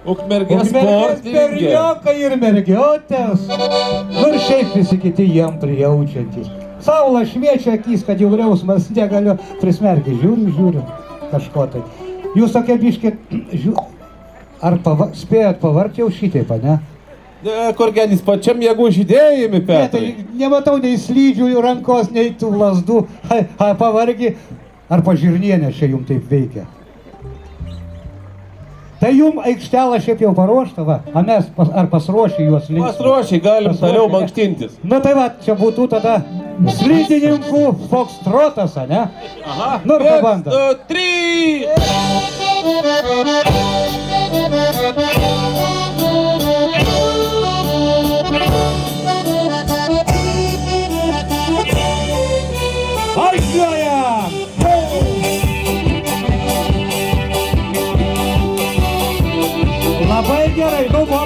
Ukmergės sportininkė. Berniukai ir mergiotės. Nu ir šiaip visi kiti jam prijaučiantys. Saula šviečia akis, kad jau griausmas negaliu prismerkti. Žiūriu, kažko tai. Jūs tokie biški, ar spėjot pavarti jau šitaip, ne? Korgenis pačiam jėgų žydėjimi, Petrai. Nematau nei slydžių rankos, nei tų lasdų. Pavargi, ar pažirnienė čia jums taip veikia? Tai jums aikštelą šiaip jau paruošta, va. A mes ar pasiruošę juos linksmai? Pasiruošę, galim toliau mankštintis. Nu tai va, čia būtų tada slidininkų fokstrotas, ne? Aha. Nu ir pabandom. 1, 2, 3. Važiuojam! Labai gerai, nu va.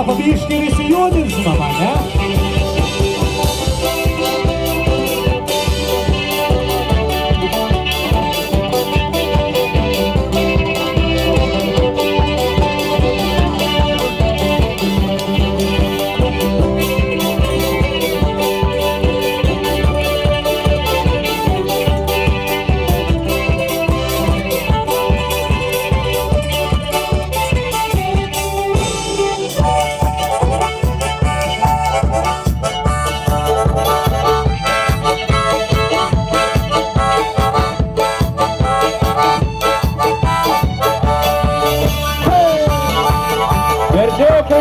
Pabiškai visi judins, mama, ne?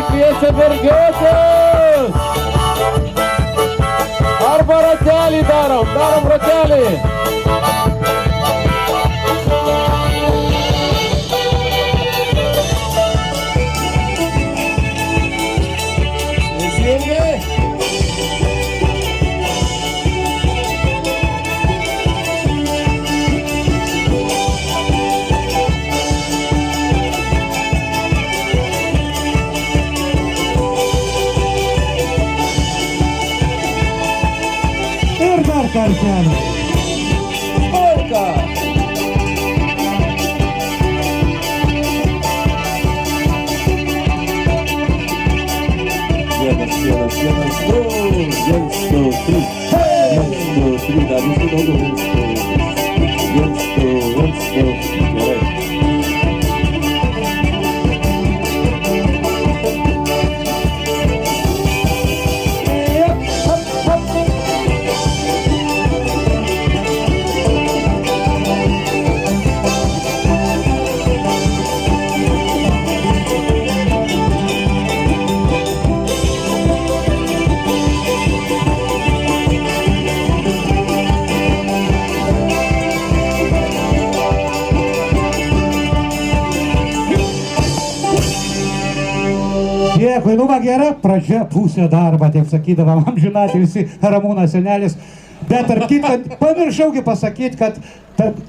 Kviečia mergiotės! Arba ratelį darom ratelį! Teisingai? Kartelį. Polka! Vienas, 2, 1, 2, 3. 1, 2, 3, dar visų daugiau. 1, 2, 1, 2. Gerai. Dėkui, nu va gera pradžia, pusė darba, taip sakydavom, amžinatilsį Ramūnas senelis. Bet tarp kitką, pamiršaugi pasakyti, kad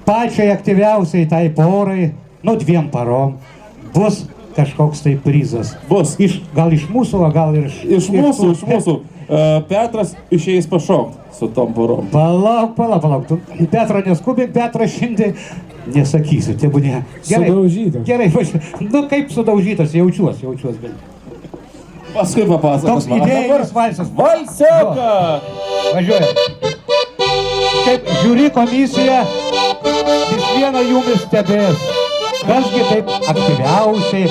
pačiai aktyviausiai tai porai, nu 2 parom, bus kažkoks tai prizas. Bus. Gal iš mūsų, o gal ir iš mūsų. Petras išeis pašokti su tom porom. Palauk. Tu Petro neskubink, Petro šiandien nesakysiu, tebūnė. Sudaužytas. Gerai, nu kaip sudaužytas, jaučiuos. Paskui papasakos Toks idėjinis valsas. Valsiuką! Važiuojam. Kaip žiūri komisija, vis vieną jumis stebės. Kasgi taip aktyviausiai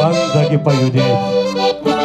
bandagi pajudėti.